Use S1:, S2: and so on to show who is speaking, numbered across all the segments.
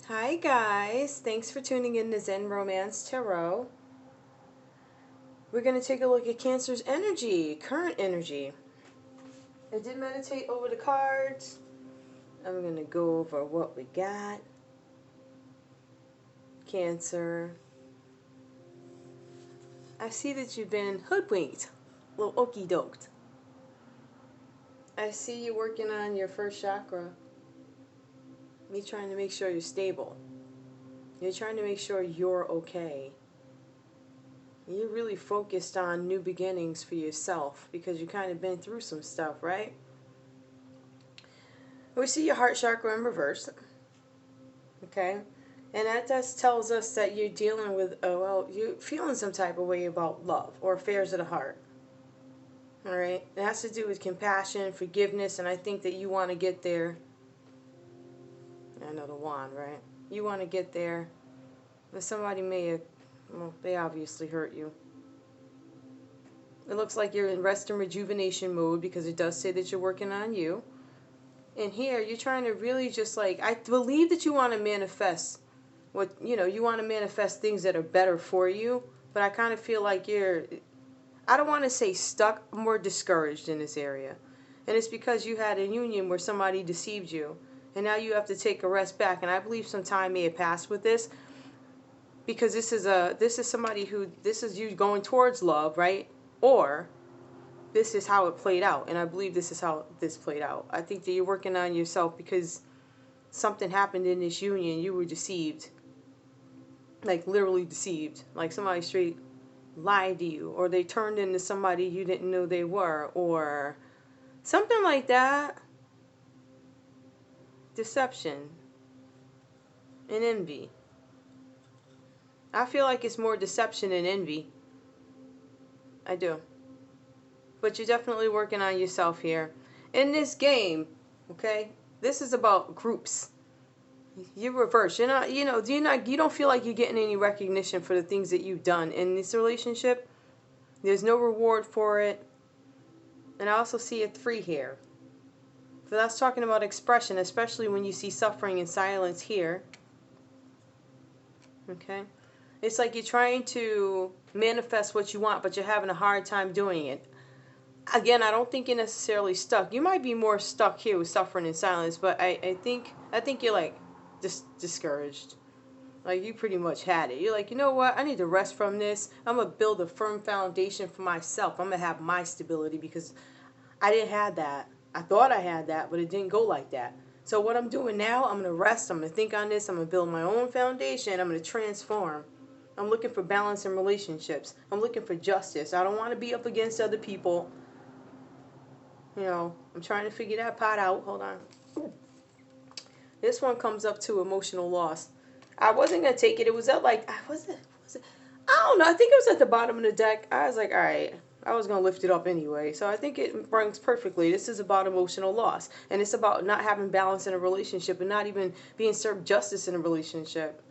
S1: Hi guys, thanks for tuning in to Zen Romance Tarot. We're going to take a look at Cancer's energy, current energy. I did meditate over the cards. I'm going to go over what we got. Cancer. I see that you've been hoodwinked, a little okey-doked. I see you working on your first chakra. Me trying to make sure you're stable. You're trying to make sure you're okay. You're really focused on new beginnings for yourself because you've kind of been through some stuff, right? We see your heart chakra in reverse. Okay? And that just tells us that you're dealing with, you're feeling some type of way about love or affairs of the heart. Alright? It has to do with compassion, forgiveness, and I think that you want to get there. I know the wand, right? You want to get there. But somebody may have, well, they obviously hurt you. It looks like you're in rest and rejuvenation mode because it does say that you're working on you. And here, you're trying to really just like, I believe that you want to manifest what, you want to manifest things that are better for you. But I kind of feel like you're, I don't want to say stuck, more discouraged in this area. And it's because you had a union where somebody deceived you. And now you have to take a rest back. And I believe some time may have passed with this. Because this is somebody who, this is you going towards love, right? Or this is how it played out. And I believe this is how this played out. I think that you're working on yourself because something happened in this union. You were deceived. Like literally deceived. Like somebody straight lied to you. Or they turned into somebody you didn't know they were. Or something like that. Deception. And envy. I feel like it's more deception and envy. I do. But you're definitely working on yourself here. In this game, okay, this is about groups. You reverse. You're not, you don't feel like you're getting any recognition for the things that you've done in this relationship. There's no reward for it. And I also see a 3 here. So that's talking about expression, especially when you see suffering and silence here. Okay? It's like you're trying to manifest what you want, but you're having a hard time doing it. Again, I don't think you're necessarily stuck. You might be more stuck here with suffering and silence, but I think you're like discouraged. Like you pretty much had it. You're like, you know what? I need to rest from this. I'm going to build a firm foundation for myself. I'm going to have my stability because I didn't have that. I thought I had that, but it didn't go like that. So what I'm doing now, I'm going to rest. I'm going to think on this. I'm going to build my own foundation. I'm going to transform. I'm looking for balance in relationships. I'm looking for justice. I don't want to be up against other people. I'm trying to figure that part out. Hold on. This one comes up to emotional loss. I wasn't going to take it. It was at like, was it? I don't know. I think it was at the bottom of the deck. I was like, all right. I was going to lift it up anyway. So I think it ranks perfectly. This is about emotional loss. And it's about not having balance in a relationship and not even being served justice in a relationship.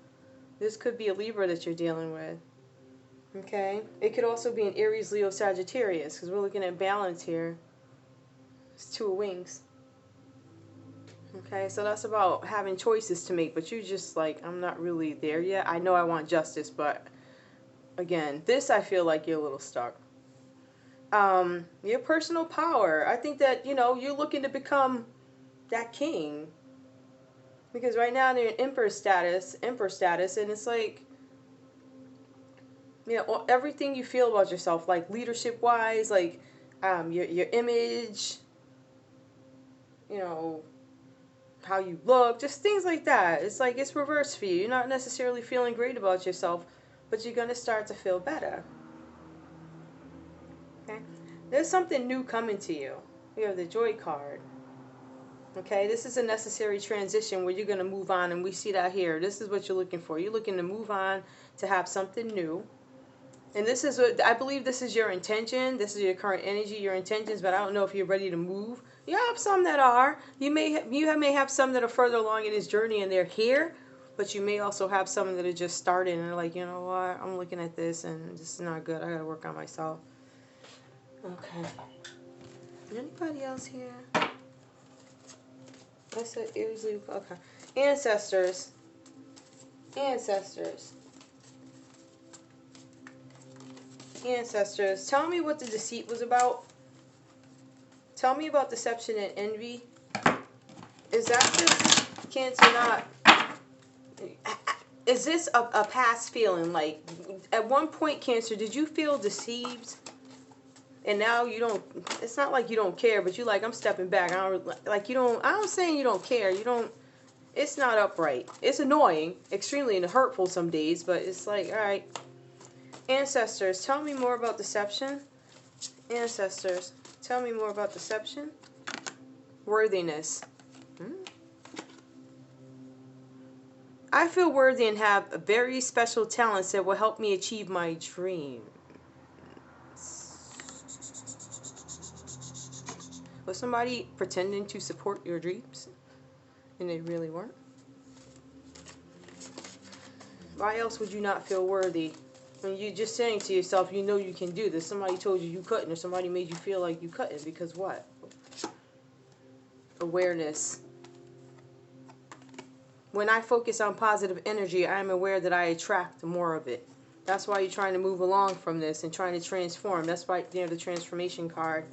S1: This could be a Libra that you're dealing with. Okay? It could also be an Aries, Leo, Sagittarius because we're looking at balance here. It's 2 of wings. Okay, so that's about having choices to make, but you just like, I'm not really there yet. I know I want justice, but again, this I feel like you're a little stuck. Your personal power. I think that, you're looking to become that king. Because right now they're in emperor status, and it's like, everything you feel about yourself, like leadership-wise, like your image, how you look, just things like that. It's like it's reversed for you. You're not necessarily feeling great about yourself, but you're going to start to feel better. Okay? There's something new coming to you. We have the Joy card. Okay? This is a necessary transition where you're going to move on, and we see that here. This is what you're looking for. You're looking to move on, to have something new. And this is what I believe this is your intention. This is your current energy, your intentions, but I don't know if you're ready to move. You have some that are. You may have some that are further along in this journey and they're here, but you may also have some that are just starting and they're like, you know what, I'm looking at this and this is not good. I gotta work on myself. Okay. Anybody else here? I said usually okay. Ancestors. Ancestors. Ancestors, tell me what the deceit was about. Tell me about deception and envy. Is that just Cancer not... Is this a past feeling? Like, at one point, Cancer, did you feel deceived? And now you don't... It's not like you don't care, but you like, I'm stepping back. I don't... Like, you don't... I'm saying you don't care. You don't... It's not upright. It's annoying. Extremely hurtful some days, but it's like, alright. Ancestors, tell me more about deception. Ancestors, tell me more about deception. Worthiness. I feel worthy and have very special talents that will help me achieve my dreams. Was somebody pretending to support your dreams and they really weren't? Why else would you not feel worthy? When you're just saying to yourself, you know you can do this. Somebody told you you couldn't, or somebody made you feel like you couldn't. Because what? Awareness. When I focus on positive energy, I am aware that I attract more of it. That's why you're trying to move along from this and trying to transform. That's why, you know, the transformation card.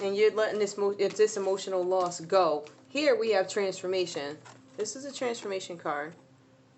S1: And you're letting this emotional loss go. Here we have transformation. This is a transformation card.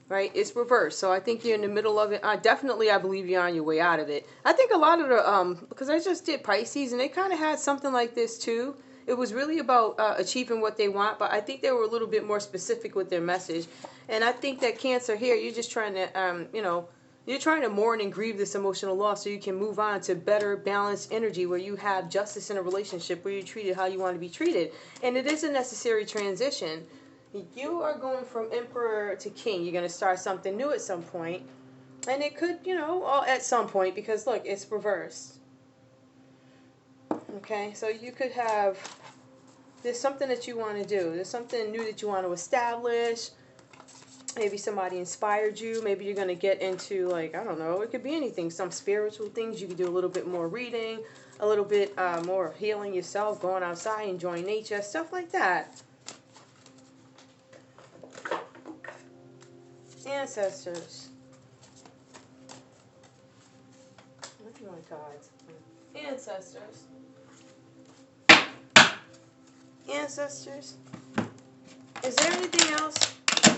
S1: Right? It's reversed. So I think you're in the middle of it. I believe you're on your way out of it. I think a lot of the, because I just did Pisces, and they kind of had something like this too. It was really about achieving what they want, but I think they were a little bit more specific with their message. And I think that Cancer here, you're just trying to, you know, you're trying to mourn and grieve this emotional loss so you can move on to better balanced energy where you have justice in a relationship, where you're treated how you want to be treated. And it is a necessary transition. You are going from Emperor to King. You're going to start something new at some point. And it could, you know, at some point, because look, it's reversed. Okay, so you could have, there's something that you want to do. There's something new that you want to establish. Maybe somebody inspired you. Maybe you're going to get into, like, I don't know, it could be anything. Some spiritual things. You could do a little bit more reading, a little bit more healing yourself, going outside, enjoying nature, stuff like that. Ancestors. Look at my cards. Ancestors. Ancestors. Is there anything else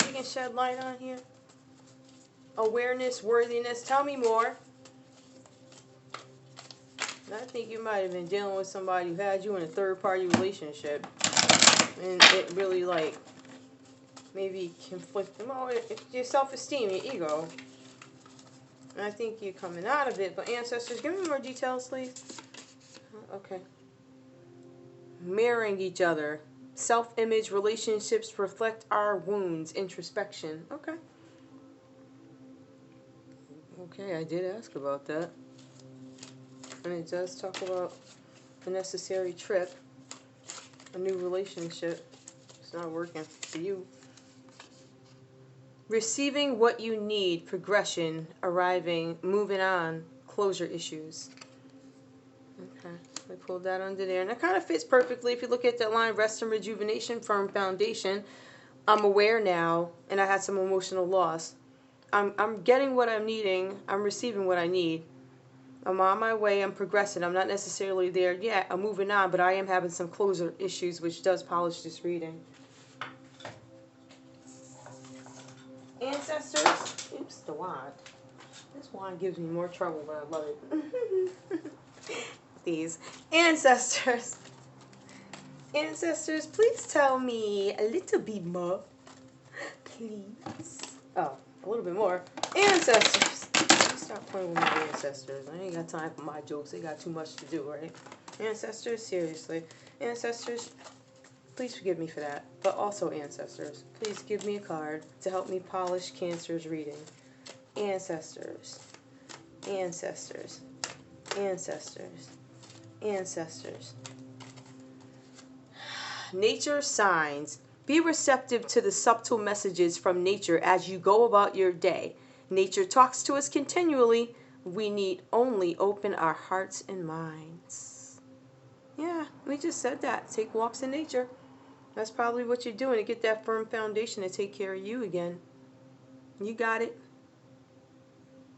S1: you can shed light on here? Awareness, worthiness. Tell me more. I think you might have been dealing with somebody who had you in a third-party relationship. And it really, like, maybe conflict. Well, your self-esteem, your ego. And I think you're coming out of it. But ancestors, give me more details, please. Okay. Mirroring each other. Self-image relationships reflect our wounds. Introspection. Okay. Okay, I did ask about that. And it does talk about the necessary trip. A new relationship. It's not working for you. Receiving what you need. Progression. Arriving. Moving on. Closure issues. Okay. I pulled that under there. And it kind of fits perfectly. If you look at that line, rest and rejuvenation, firm foundation. I'm aware now, and I had some emotional loss. I'm getting what I'm needing. I'm receiving what I need. I'm on my way. I'm progressing. I'm not necessarily there yet. I'm moving on, but I am having some closure issues, which does polish this reading. Ancestors. Oops, the wand. This wand gives me more trouble, but I love it. These ancestors. Ancestors, please tell me a little bit more. Please. Oh, a little bit more. Ancestors. Stop playing with my ancestors. I ain't got time for my jokes. They got too much to do, right? Ancestors, seriously. Ancestors, please forgive me for that. But also ancestors, please give me a card to help me polish Cancer's reading. Ancestors. Ancestors. Ancestors. Ancestors. Nature signs. Be receptive to the subtle messages from nature as you go about your day. Nature talks to us continually. We need only open our hearts and minds. Yeah, we just said that. Take walks in nature. That's probably what you're doing to get that firm foundation to take care of you again. You got it.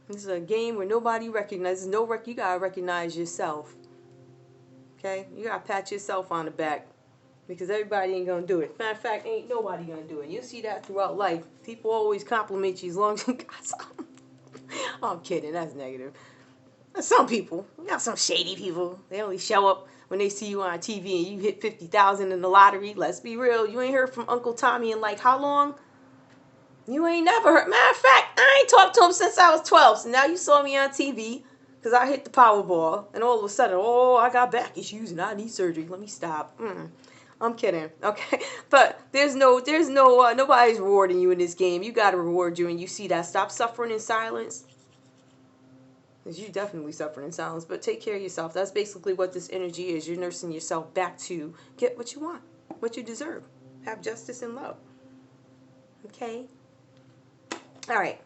S1: This is a game where nobody recognizes. You gotta recognize yourself. Okay? You gotta pat yourself on the back. Because everybody ain't gonna do it. Matter of fact, ain't nobody gonna do it. You'll see that throughout life. People always compliment you as long as you got something. I'm kidding. That's negative. Some people. You got some shady people. They only show up when they see you on TV and you hit 50,000 in the lottery. Let's be real. You ain't heard from Uncle Tommy in like how long? You ain't never heard. Matter of fact, I ain't talked to him since I was 12. So now you saw me on TV because I hit the Powerball. And all of a sudden, oh, I got back issues and I need surgery. Let me stop. I'm kidding, okay? But nobody's rewarding you in this game. You got to reward you, and you see that. Stop suffering in silence. Because you definitely suffering in silence. But take care of yourself. That's basically what this energy is. You're nursing yourself back to get what you want, what you deserve. Have justice and love. Okay? All right.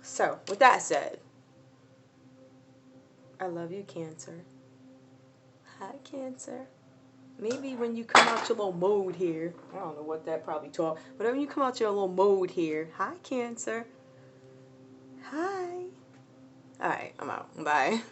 S1: So, with that said, I love you, Cancer. Hi, Cancer. Maybe when you come out your little mode here, I don't know what that probably taught, but when you come out your little mode here, hi, Cancer. Hi. All right, I'm out. Bye.